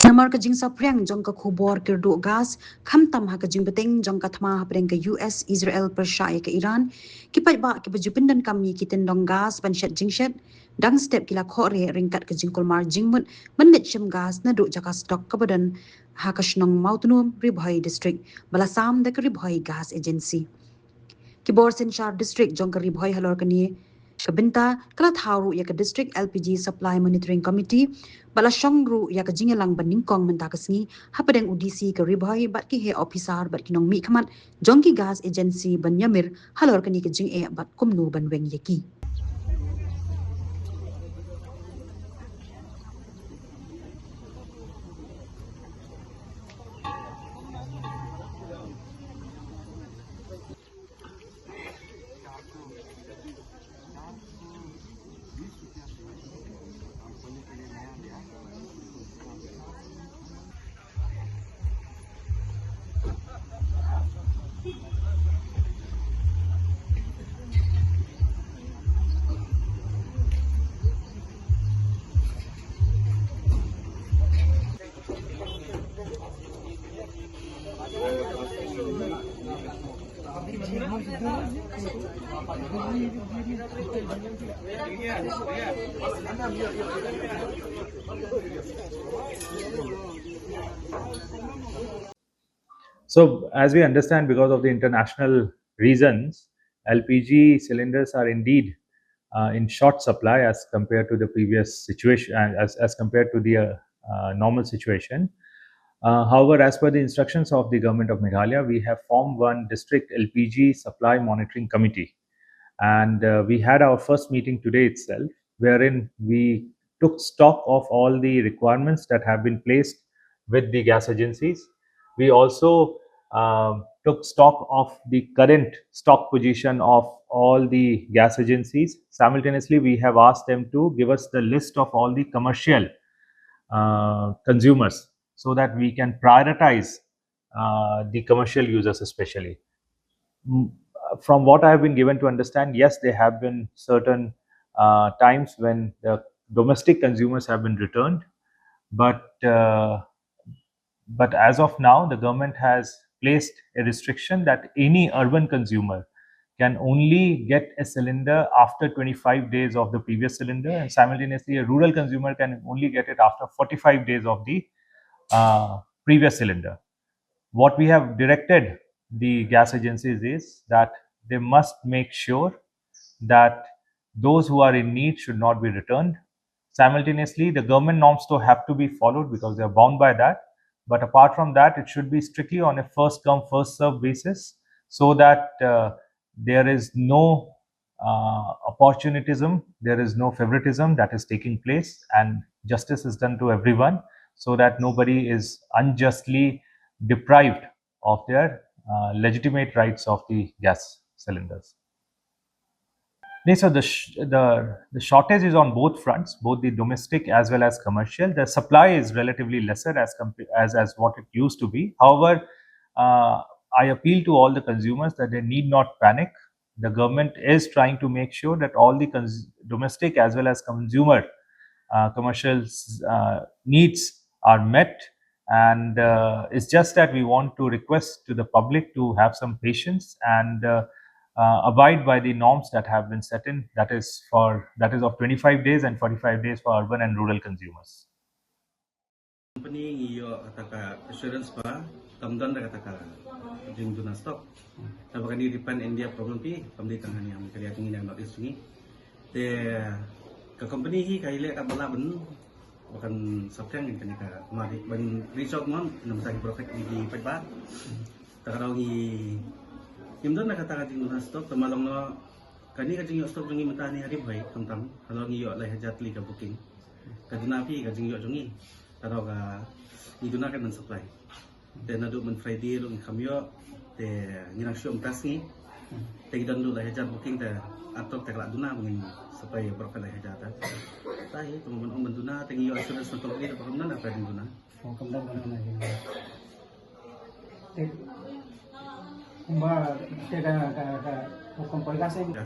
Namar ka jing saprang jong ka khubor kirdu gas khamtam ha ka jing beteng jong ka thma ha preng ka US Israel Persia ka Iran kipai ba ki bajupindan kami kiten dong gas panshat jingshet dang step kila khore ringkat ka jing kolmar jingmut mendet shim gas na du jaka stok ka badan ha ka shnong mautunum Bhoi district balasam da ka Bhoi gas agency Khubor Synshar district jong ka Bhoi halor ka ni kabinta kala Thaw ya ka district LPG supply monitoring committee bala shongru ya ka jingelang baning kong menta kasngi hapadeng UDC ka Bhoi bat ki he officer bat kinong mi khamat jongki gas agency banyamir halor ka ni ka jing e bat kumnu banweng yeki So, as we understand, because of the international reasons, LPG cylinders are indeed in short supply as compared to the previous situation, as compared to the normal situation. However, as per the instructions of the government of Meghalaya, we have formed one district LPG supply monitoring committee. And we had our first meeting today itself, wherein we took stock of all the requirements that have been placed with the gas agencies. We also took stock of the current stock position of all the gas agencies. Simultaneously, we have asked them to give us the list of all the commercial consumers so that we can prioritize the commercial users especially. From what I have been given to understand, yes, there have been certain times when the domestic consumers have been returned, but as of now, the government has placed a restriction that any urban consumer can only get a cylinder after 25 days of the previous cylinder, and simultaneously a rural consumer can only get it after 45 days of the previous cylinder. What we have directed the gas agencies is that they must make sure that those who are in need should not be returned. Simultaneously, the government norms to have to be followed because they are bound by that. But apart from that, it should be strictly on a first come, first serve basis so that there is no opportunism, there is no favoritism that is taking place, and justice is done to everyone so that nobody is unjustly deprived of their legitimate rights of the gas cylinders. So the shortage is on both fronts, both the domestic as well as commercial. The supply is relatively lesser as what it used to be. However, I appeal to all the consumers that they need not panic. The government is trying to make sure that all the domestic as well as consumer commercial needs are met, and it's just that we want to request to the public to have some patience and abide by the norms that have been set in, that is of 25 days and 45 days for urban and rural consumers. Company ngiyo ataka assurance pa tamdan da kataka jing duna stock tabaka ni ripan India problem pi pamdi tangan yang kaya tingin yang notice ni te ka company hi kaile ka bala ben bukan sabtang kan ka mari ban resort mon nam sa perfect di pajba takaraw ni imdan da kataka jing duna stock tamalong no kani ka jing stock jing mata ni hari bhai tamtam halo ngiyo lai hajat li ka booking ka dinapi ka jing yo jongi kalau digunakan men supply dan nadu men Friday lu kamyo te nginang syum tasni te gidan lu lah hajar booking te atau te kala duna mengin supply berapa lah hajar ta tai teman on benduna te ngiyo assurance untuk ni apa kemana apa duna oh kemana mana te kumba te ka khubborkhasi ka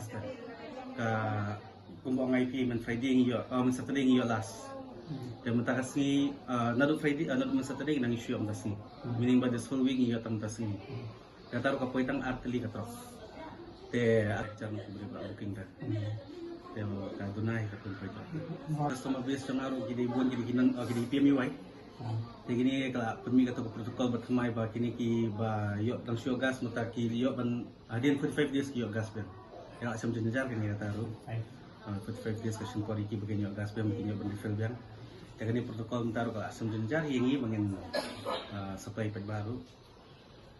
kumba ngai pi men Friday ngiyo men Saturday ngiyo last Dan mentah kasi nadu Friday nadu Saturday nang issue am tasi. Meaning by this whole week iyo tam tasi. Kata ro kapoy tang arteli katro. Te jangan kubri ba booking dah. Te ka dunai ka kun poy. Customer base jang aro gidi buon gidi kinang gidi PMU wai. Te gini kala pemi kata protokol bertmai ba kini ki ba yo tang show gas mata ki yo ban adin 45 days ki yo gas ben. Ya asam jenjar kini kata ro. 45 days kasi ko riki bagay yo gas ben mungkin yo ban refill ben. Te gini protokol mentaro kala asam jenjar yengi bangin supply pet baru.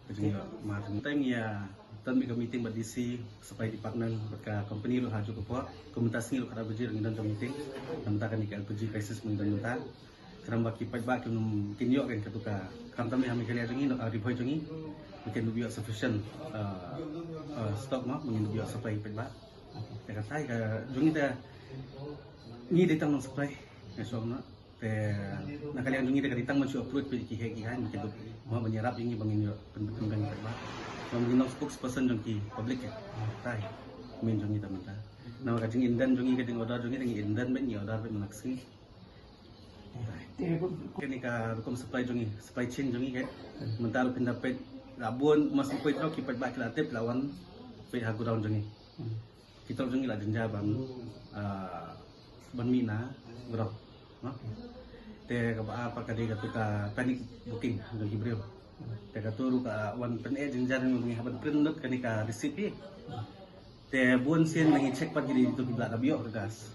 Jadi macam time ya tan mega meeting ba DC supply department ka company lo haju ko po komunitas ni lo kada bujir ngidan meeting namtakan di LPG crisis ngidan muta keramba kipat ba kunum kinyo kan katuka kamtami hami kali adangi riboi jongi mungkin lebih sufficient stock ma mungkin lebih supply kipat ba ya kata ka jongi ta ni ditang ng supply ya somna te nakalian jongi ta ditang man approve pe ki hegi han mungkin ma banyarap ini bangin yo penting ba mungkin spokesperson jongi public ya tai min jongi ta mata na ka jongi indan jongi ka ding order jongi ding indan ben ni order ben manaksi Kini ka hukum supply chain jongi kan mentaro pindapat labun mas ipoi tro kipat ba kreatif lawan pe hagu daun jongi kita jongi la jenja ban mina bro no te ka ba apa ka de ka panic booking jongi bro te ka turu ka wan pen jenja ngi habat print kani ka receipt te bun sin ngi check pat gidi itu kibla labio ka gas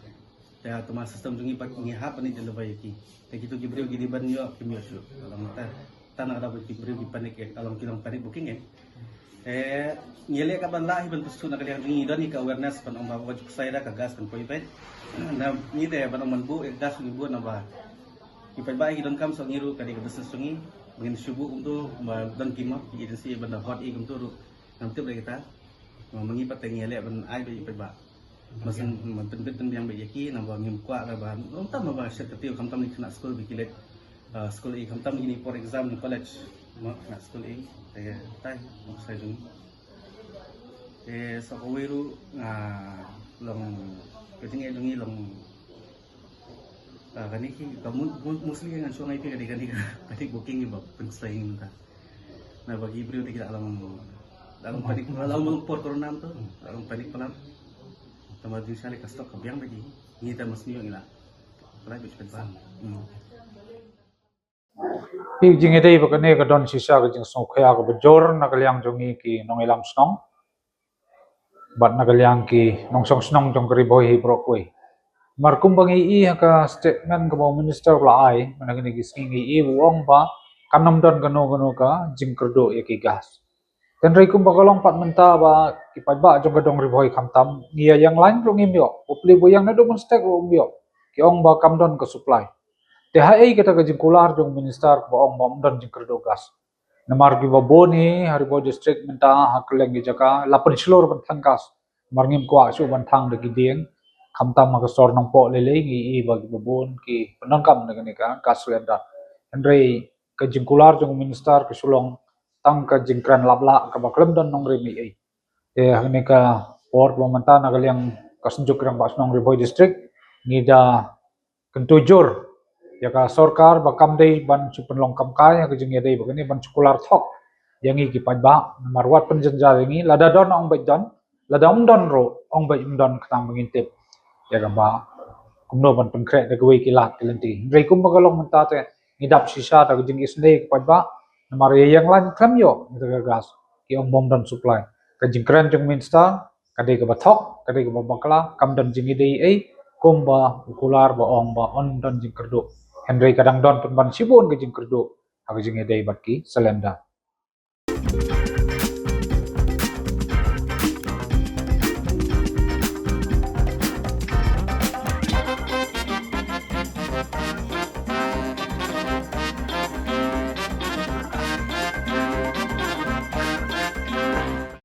te automa sistem jongi pat ngi hap ni jelbai ki te gitu gibreu gidi ban yo kimyo shu kalau mata tanah ada gibreu di panik kalau kilang panik booking nyele ka ban lahi ban tusu na kaliang ngi doni ka awareness pan om bawa juk saya ka gas kan poi pet na ni de ban man bu gas ni bu na ba ipai ba don kam so ngiru ka di business sungi mungkin subuh untuk dan kima di agensi ban hot i kum turu nam tip kita mengipat nyele ban ai ipai ba masin penting yang bagi nambah ngim kuat lah bahan tam nambah share ketiu kam ni kena school bikilet school i kam ini for exam di college mak nak school i tai mak saya jung so kawiru long keting jungi long kani ki kamu mostly ngan sungai pi kadi booking ni bab pensaing ta na bagi brio tidak dalam panik dalam por corona tu dalam panik pelan Tama din siya kastok kabyang bagi ngita mas niyo ila private pensan jing edei bakane ka don sisa ka jing song khaya ka bajor na kalyang jongi ki nong ilam snong bat na kalyang ki nong song snong jong kari boy hi brokwe markum bangi I ka statement ka minister la ai managini ki singi I buong ba kanam don gano ka jing kerdo ya ki gas dan reikum bagalong pat menta ba kipat ba jong gadong riboi kamtam ngia yang lain rong imyo upli bo yang nado monstek rong imyo ki ong ba kamdon ka supply te hai kita ka jingkular jong minister ba ong ba mdon jing kerdo gas namar gi ba boni haribo district menta hakleng gi jaka lapun slor ban thangkas marngim kwa su ban thang de gidieng kamtam ma ka sor nong po lele ngi I ba gi bon ki penangkam de ka gas lenda andrei ka jingkular jong minister ka Shillong tang ka jingkran labla ka baklem don nong remi ai hne ka port momenta na kaliang kasunjuk rang bas nong Bhoi district ngida kentujur ya ka sarkar bakam dei ban chupenlong kam kai ka jing dei bagani ban chukular thok yangi ki pajba marwat penjenja yangi lada don ong bai don lada don ro ong bai don ktam ngintip ya ka ba kumno ban penkre de gwe ki lat kelenti rei kum bagalong menta te ngidap sisa ta jing isne pajba Mari yang lain klam yo kita gas ki ong bom dan supply ka jingkran jong minsta kadai ka bathok kadai ka bakla kam dan jingi dei ai komba ukular ba ong ba on dan jingkerdo henry kadang don pun ban sibun ka jingkerdo ha jingi dei batki selenda